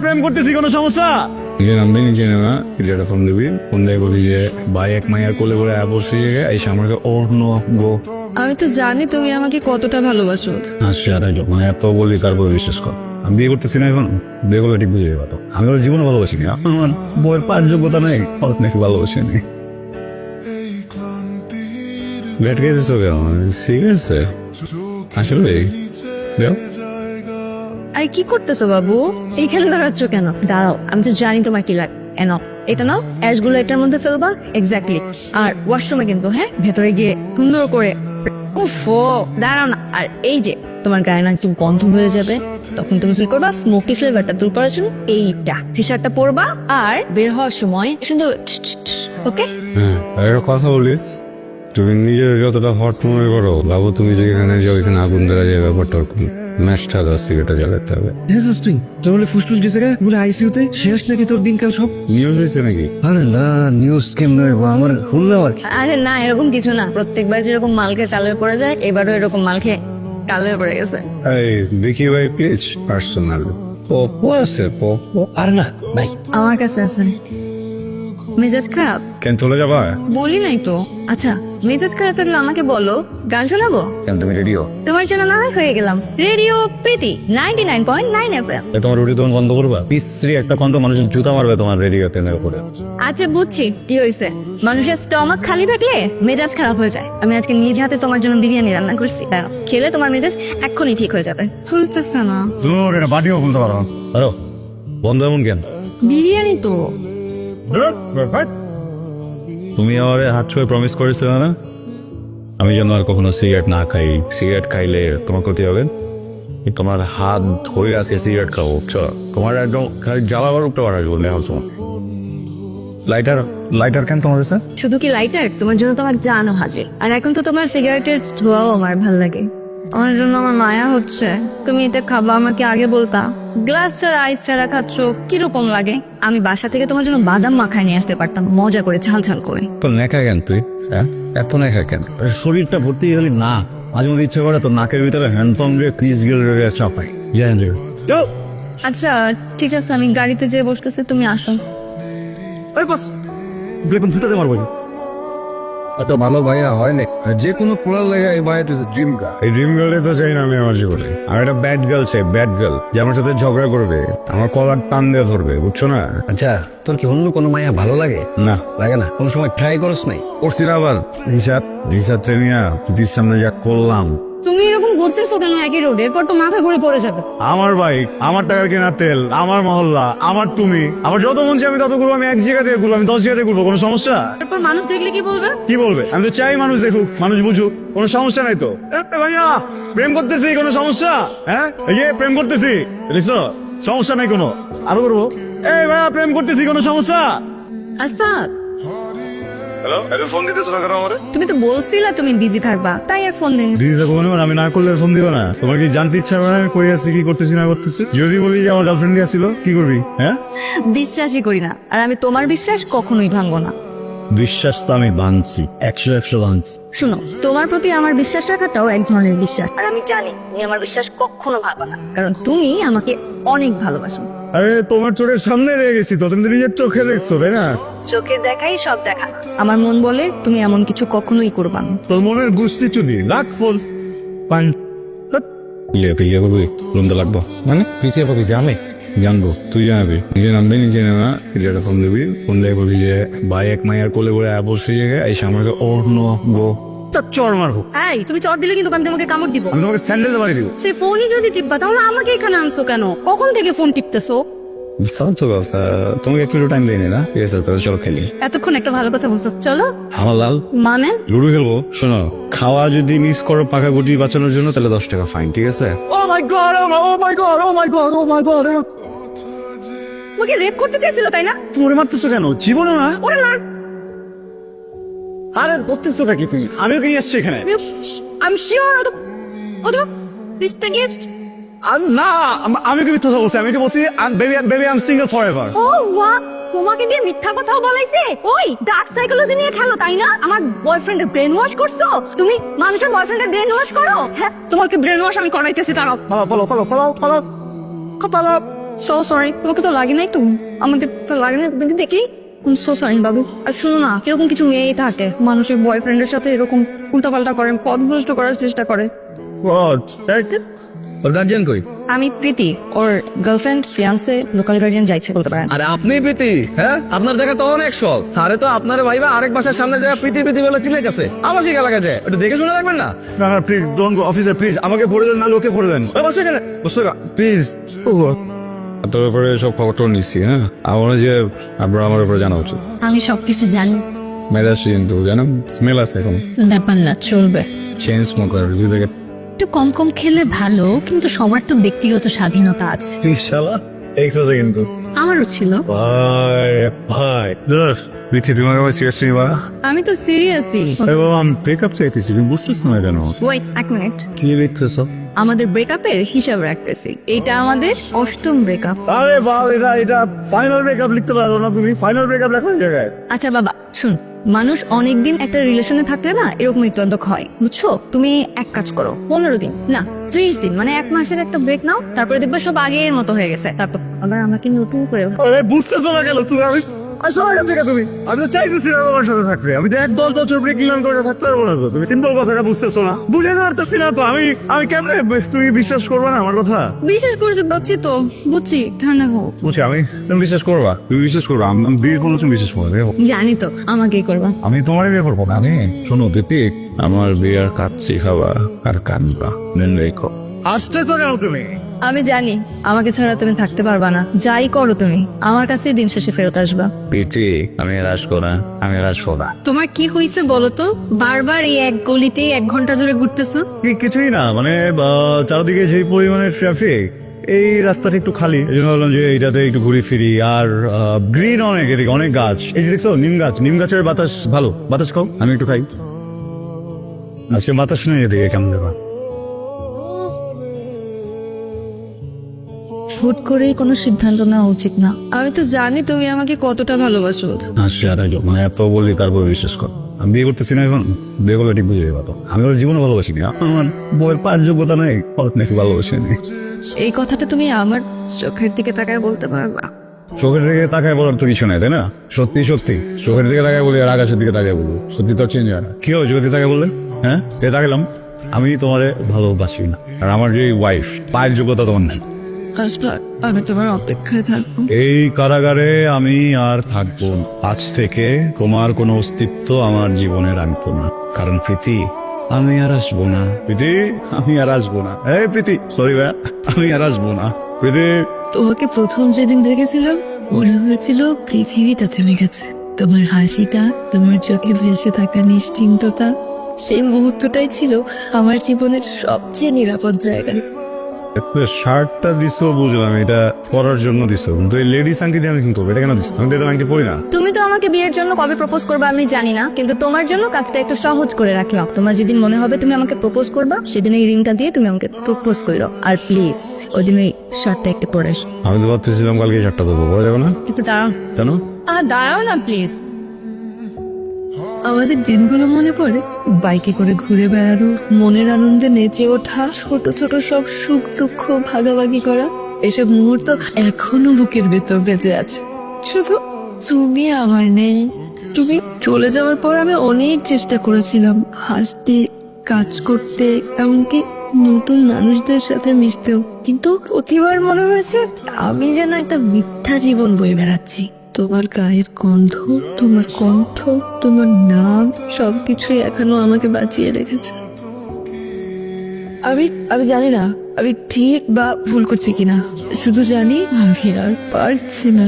প্রেম করতেছি, কোনো সমস্যা? নিজে নামবি, নিজে নেওয়া একটা ফোন দিবি, ফোন দিয়ে বলি যে ভাই এক মাইয়ার কোলে করে বসে এসে আমাকে অন্য গো। আমি তো জানি তুমি আমাকে কতটা ভালোবাসো। আচ্ছা মানে এত বলি তারপর বিশ্বাস কর। আমি বিয়ে করতেছি না এখন, বিয়ে করলে ঠিক বুঝে যাবো। আমি ওর জীবনে ভালোবাসি না, আমার বইয়ের পাঁচ যোগ্যতা নেই, অত নাকি ভালোবাসি নি। ব্যাট খেয়েছিস কেমন? ঠিক আছে আসলে আর কি করতেছো বাবু? এইখানে দাঁড়াচ্ছ কেন? দাঁড়াও, আমি তো জানি তোমার কি লাগে। এনো এটা নাও, অ্যাশগুলো এটার মধ্যে ফেলবা। এক্স্যাক্টলি। আর ওয়াশরুমে কিন্তু, হ্যাঁ, ভেতরে গিয়ে সুন্দর করে উফো দাঁড়াও না। আর এই যে তোমার গায়ে না একটু গন্ধ হয়ে যাবে, তখন তুমি কি করবা? স্মোকি ফ্লেভারটা দূর করার জন্য এইটা টি শার্টটা পরবা, আর বের হওয়ার সময় সুন্দর। ওকে? হ্যাঁ, একটা কথা বলি, তুমি নিজের যতটা হট মনে করো, ভাবো তুমি যেখানে যাও এখানে আগুন ধরা যায়, ব্যাপারটা ম্যাচটা 10 সিগারেটটা জ্বালাতে হবে। তোর বলে ফুসফুস গেছে গে, বলে আইসিইউতে শেষ নাকি তোর দিনকাল সব? নিউজ হয়েছে নাকি? আরে না, নিউজ কেমন আমার শুনলাম আর কি। আরে না, এরকম কিছু না। প্রত্যেকবার যেরকম মাল খেয়ে কালো হয়ে পড়ে যায়, এবারও এরকম মাল খেয়ে কালো হয়ে পড়ে গেছে। এই দেখি ভাই প্লিজ পার্সোনাল পপো আছে, পপো। আরে না ভাই, আমার কাছে আছেন। মেজাজ খারাপ? কেন চলে যাবা? বলি নাই তো। আচ্ছা, মেজাজ খারাপ থাকলে আমাকে বলো, গান শোনাবো। কেন তুমি রেডিও? তোমার জন্য না হয় হয়ে গেলাম রেডিও প্রীতি 99.9 FM। তোমার রুটি তখন বন্ধ করবা? বিশ্রী একটা কন্ত মানুষের জুতা মারবে তোমার রেডিওতে না করে। আচ্ছা বুঝছি কি হয়েছে। মানুষের স্টমাক খালি থাকলে মেজাজ খারাপ হয়ে যায়। আমি আজকে নিজ হাতে তোমার জন্য বিরিয়ানি রান্না করছি, দাঁড়াও, খেলে তোমার মেজাজ এক্ষুনি ঠিক হয়ে যাবে। খুলতেছে না। দূর, এটা বাটিও খুলতে পারো। আরো বন্ধ এমন কেন? বিরিয়ানি তো। তুমি আমার হাত ছুঁয়ে প্রমিস করেছিল না আমি যেন আর কখনো সিগারেট না খাই, সিগারেট খাইলে তোমার ক্ষতি হবে। তোমার হাত ধরে আছে সিগারেট খাবো, বুঝছো? তোমার একদম খালি জ্বালাবার উঠতে পারা বললে হতো। লাইটার লাইটার কেন তোমার কাছে? শুধু কি লাইটার, তোমার জন্য তোমার জানও হাজির। আর এখন তো তোমার সিগারেটের ধোঁয়াও আমার ভাল লাগে। আমার জন্য আমার মায়া হচ্ছে। তুমি এটা খাবা, আমাকে আগে বলতা। গ্লাস ছাড়া আইস ছাড়া খাচ্ছ, কিরকম লাগে? আমি বাসা থেকে তোমার জন্য বাদাম মাখায় নিয়ে আসতে পারতাম, মজা করে ঝাল ঝাল করে। তো নেখা কেন তুই? হ্যাঁ, এত নেখা কেন? শরীরটা ভর্তি গেলি না, মাঝে মধ্যে ইচ্ছে করে তো নাকের ভিতরে হ্যান্ডপাম্প দিয়ে ক্রিজ গেলে চাপাই। জানেন রে? আচ্ছা ঠিক আছে, আমি গাড়িতে যেয়ে বসতেছি, তুমি আসো। বস এখন জুতাতে মারবো। এত ভালো ভাইয়া হয় না, যে কোনো পোলার লেগে এই ভাইয়া ড্রিম গা। এই ড্রিম গার্লে তো চাই না আমি আমার জীবনে। আর একটা ব্যাড গার্ল চাই, ব্যাড গার্ল, যে আমার সাথে ঝগড়া করবে, আমার কলার টান দিয়ে ধরবে, বুঝছো না? আচ্ছা, তোর কি অন্য কোনো মায়া ভালো লাগে? না লাগে না? কোনো সময় ট্রাই করস নাই? করছি না আবার। রিসাদ ট্রেনিয়া প্রীতির সামনে যা করলাম। তুমি এরকম ঘুরতেছো কেন একই রোড? এরপর তো মাথা ঘুরে পড়ে যাবে। আমার বাইক, আমার টাকার কেনা তেল, আমার মহল্লা, আমার তুমি, আমার যত মন চাই আমি তত ঘুরবো। আমি 1 জায়গা থেকে ঘুরবো, আমি 10 জায়গা থেকে ঘুরবো, কোনো সমস্যা? এরপর মানুষ দেখলে কি বলবে? কি বলবে? আমি তো চাই মানুষ দেখুক, মানুষ বুঝুক, কোনো সমস্যা নাই তো। ভাইয়া প্রেম করতেছি, কোনো সমস্যা? হ্যাঁ, এই যে প্রেম করতেছি, দেখছো? সমস্যা নাই কোনো। আরো করবো। এই ভাইয়া প্রেম করতেছি, কোনো সমস্যা? আচ্ছা, হ্যালো, এখন ফোন দিতেছো না কেন আমারে? তুমি তো বলছিলা তুমি বিজি থাকবা, তাই আর ফোন দিন। দিদি থাকবো মানে আমি না করলে ফোন দিও না? তোমার কি জানতে ইচ্ছা করে আমি কই আছি, কি করতেছি না করতেছি? যদি বলি যে আমার গার্লফ্রেন্ড আসছিল, কি করবি? হ্যাঁ, বিশ্বাসই করি না, আর আমি তোমার বিশ্বাস কখনোই ভাঙবো না। বিশ্বাস তো আমি ভাঙছি, 100 ভাঙছি। শুনো, তোমার প্রতি আমার বিশ্বাস রাখাটাও এক ধরনের বিশ্বাস, আর আমি জানি তুমি আমার বিশ্বাস কখনো ভাঙবা না, কারণ তুমি আমাকে অনেক ভালোবাসো। আরে তোমার চোখের সামনে রয়ে গেছি তো, তুমি তো নিজের চোখে দেখছো, তাই না? চোখের দেখাই সব দেখা। আমার মন বলে তুমি এমন কিছু কখনোই করবা না। তোর মনের গুষ্টি চুনি রাখ ফোন পান। পিছিয়ে করবি, রুমটা লাগবো মানে পিছিয়ে পাবি, আমি জানবো, তুই জানাবি। নিজে নামবি, নিজে নেওয়া একটা ফোন দিবি, ফোন দিয়ে বলবি যে ভাই এক মাইয়ার কোলে করে বসে এসে আমাকে অন্য গো চর মারবো। এই, তুমি চট দিলে কিন্তু আমি তোমাকে কামড় দিব। আমি তোমাকে স্যান্ডেল মারি দিব। সেই ফোনই যদি টিপবা, তাহলে আমাকে এখানে আনছো কেন? কখন থেকে ফোন টিপতেছো? তোমাকে একটু টাইম দেয়নি না? ঠিক আছে, তাহলে চলো খেলি। এতক্ষণ একটা ভালো কথা বলছো, চলো। আমার লাল মানে লুডো খেলবো। শোনো, খাওয়া যদি মিস করো পাকা গুটি বাঁচানোর জন্য, তাহলে 10 টাকা ফাইন, ঠিক আছে? ও মাই গড, ও মাই গড, ও মাই গড, ও মাই গড। ওকে রেপ করতে চেয়েছিল, তাই না? তুমি মারতেছো কেন? জীবনে না। ওরে না, আরে করতেছো নাকি তুমি? আমিও কি আসছি এখানে? আমি শিওর ও তো রিস্তা গিফট। না, আমি কি মিথ্যা কথা বলছি? আমি কি বলছি baby I am single forever? Oh wow, তোমাকে দিয়ে মিথ্যা কথাও বলাইছে? ওই ডার্ক সাইকোলজি নিয়ে খেলো, তাই না? আমার বয়ফ্রেন্ডের ব্রেন ওয়াশ করছো তুমি? মানুষের বয়ফ্রেন্ডের ব্রেন ওয়াশ করো? হ্যাঁ, তোমাকে ব্রেন ওয়াশ আমি করাইতেছি, দাঁড়াও। Follow follow follow follow follow follow. So sorry, তোমাকে তো লাগে নাই তো, আমাদের তো লাগে না দেখি। সো সরি বাবু। আর শুনো না, এরকম কিছু মেয়েই থাকে মানুষের বয়ফ্রেন্ডের সাথে এরকম উল্টাপাল্টা করে, পথভ্রষ্ট করার চেষ্টা করে। ওর গার্জিয়ান কই? আমি প্রীতি, ওর গার্লফ্রেন্ড, ফিয়ান্সে, লোকাল গার্ডিয়ান যাইছে বলতে পারেন। আরে আপনি প্রীতি? হ্যাঁ, আপনার দেখা তো অনেক শখ। স্যারে তো আপনার ভাইবা আরেক বাসার সামনে যায় প্রীতি প্রীতি বলে চিনে গেছে। আমার সেই এলাকায় যায়, একটু দেখে শুনে রাখবেন না? না না please don't go officer, please আমাকে ভরে দেন, না লোকে ভরে দেন। বসে এখানে। প্লিজ। তোর উপরে সব খবরটা নিচ্ছি, হ্যাঁ আমার যে আপনার আমার উপরে জানা উচিত। আমি সবকিছু জানি। মেজাজ কিন্তু জানো স্মেল আছে এখন। ব্যাপার না, চলবে। চেন স্মোকার দুই প্যাকেট। একটু কম কম খেলে ভালো, কিন্তু সবার তো ব্যক্তিগত স্বাধীনতা আছে। ইনশাআল্লাহ এক্সাসে কিন্তু আমারও ছিল। ভাই ভাই দূর পৃথিবী মানে সিরিয়াসলি বা আমি তো সিরিয়াসই। এবং আমি ব্রেকআপ চাইতেছি, তুমি বুঝতেছ না কেন? ওয়েট এক মিনিট, কি লিখতেছ? আমাদের ব্রেকআপের হিসাব রাখতেছি। এটা আমাদের 8ম ব্রেকআপ। আরে বাল, এটা ফাইনাল ব্রেকআপ লিখতে পারো না তুমি? ফাইনাল ব্রেকআপ লেখা হয়ে জায়গায়। আচ্ছা বাবা শুন, মানুষ অনেকদিন একটা রিলেশনে থাকলে না এরকম একটু হয়, বুঝছো? তুমি এক কাজ করো, 15 দিন না 30 দিন, মানে 1 মাসের একটা ব্রেক নাও, তারপরে দেখবে সব আগের মতো হয়ে গেছে। তারপর আবার আমাকে নতুন করে। আরে বুঝতেছ না কেন তুমি? আমি তো চাইতেছি না তোমার সাথে থাকতে। আমি তো 10 বছর ব্রেক নিলাম, তোমার সাথে থাকতে পারবো না তো। তুমি সিম্পল কথাটা বুঝতেছো না, বুঝে না পারতেছি না তো। আমি কেমনে, তুমি বিশ্বাস করবে না আমার কথা? বিশ্বাস করছি, বুঝছি তো, বুঝছি, ঠান্ডা হোক। বুঝছি আমি, তুমি বিশ্বাস করবা? তুমি বিশ্বাস করবা? আমি বিয়ে করলে তুমি বিশ্বাস করবে? জানি তো আমাকেই করবা। আমি তোমারই বিয়ে করবো। আমি শোনো দিদি, আমার বিয়ের কাচ্চি খাবা আর কানবা, রেখো। আসতেছো কেন তুমি? আমি জানি আমাকে ছাড়া তুমি থাকতে পারবা না, যাই করো তুমি আমার কাছে দিন শেষে ফেরত আসবা। পিটি আমি আসবো না, আমি আসবো না। তোমার কি হয়েছে বলো তো? বারবার এই এক গলিতেই 1 ঘন্টা ধরে ঘুরতেছো। কিছুই না, মানে চারদিকে যে পরিমাণের ট্রাফিক, এই রাস্তাটা একটু খালি, এই জন্য ভাবলাম যে এইটাতে একটু ঘুরে ফিরি। আর গ্রিন অনেক, এদিকে অনেক গাছ। এই যে দেখছো নিম গাছের বাতাস ভালো, বাতাস খাও, আমি একটু খাই। আজকে বাতাস নেই এদিকে, কেমন দেবা? হুট করেই কোনো সিদ্ধান্ত নেওয়া উচিত না। আমি তো জানি তুমি আমাকে কতটা ভালোবাসো। আচ্ছা মানে এত বলি তারপর বিশ্বাস কর। আমি বিয়ে করতেছি না এখন, বিয়ে করলে ঠিক বুঝে যাবো তো। আমি ওর জীবনে ভালোবাসিনি, আমার বইয়ের পাঁচ যোগ্যতা নেই, ওর নাকি ভালোবাসিনি। এই কথাটা তুমি আমার চোখের দিকে তাকায় বলতে পারবা? চোখের দিকে তাকায় বলার তো কিছু নাই, তাই না? সত্যি সত্যি চোখের দিকে তাকায় বলি আর আকাশের দিকে তাকায় বলবো, সত্যি তো চেঞ্জ হয় না। কি হবে চোখের দিকে তাকায় বললেন? হ্যাঁ এ তাকালাম, আমি তোমারে ভালোবাসি না, আর আমার যে ওয়াইফ পায়ের যোগ্যতা তোমার নেই। আমি তোমার অপেক্ষায় থাকবো। এই কারাগারে আমি আর থাকবো না। আজ থেকে তোমার কোনো অস্তিত্ব আমার জীবনে রাখবো না, কারণ প্রীতি আমি আর আসবো না। প্রীতি আমি আর আসবো না। এই প্রীতি, সরি ভাইয়া, আমি আর আসবো না। প্রীতি, তোমাকে প্রথম যেদিন দেখেছিলাম মনে হয়েছিল পৃথিবীটা থেমে গেছে। তোমার হাসিটা, তোমার চোখে ভেসে থাকা নিশ্চিন্ততা, সেই মুহূর্তটাই ছিল আমার জীবনের সবচেয়ে নিরাপদ জায়গা। শার্টটা দিছো বুঝলাম, এটা পরার জন্য দিছো, কিন্তু এই লেডিস আংটি দিয়ে আমি কি করবো? এটা কেন দিছো? আমি তো আংটি পরি না। তুমি তো আমাকে বিয়ের জন্য কবে প্রপোজ করবে আমি জানি না, কিন্তু তোমার জন্য কাজটা একটু সহজ করে রাখলাম। তোমার যেদিন মনে হবে তুমি আমাকে প্রপোজ করবা, সেদিন এই রিংটা দিয়ে তুমি আমাকে প্রপোজ করো। আর প্লিজ ওই দিন এই শার্টটা একটু পরে এসো। আমি তো ভাবতেছিলাম কালকে শার্টটা দেবো, পরে যাবো না কিন্তু দাঁড়াও, কেন? দাঁড়াও না প্লিজ। আমাদের দিনগুলো মনে পড়ে, বাইকে করে ঘুরে বেড়ানো, মনের আনন্দে নেচে ওঠা, ছোট ছোট সব সুখ দুঃখ ভাগাভাগি করা। এসব মুহূর্ত এখনো বুকের ভেতর বেঁচে আছে। শুধু তুমি আমার নেই। তুমি চলে যাওয়ার পর আমি অনেক চেষ্টা করেছিলাম হাসতে, কাজ করতে, এমনকি নতুন মানুষদের সাথে মিশতেও, কিন্তু প্রতিবার মনে হয়েছে আমি যেন একটা মিথ্যা জীবন বয়ে বেড়াচ্ছি। তোমার গায়ের গন্ধ, তোমার কণ্ঠ, তোমার নাম, সবকিছুই এখনো আমাকে বাঁচিয়ে রেখেছে। আমি জানি না আমি ঠিক বা ভুল করছি কিনা, শুধু জানি আমি আর পারছি না।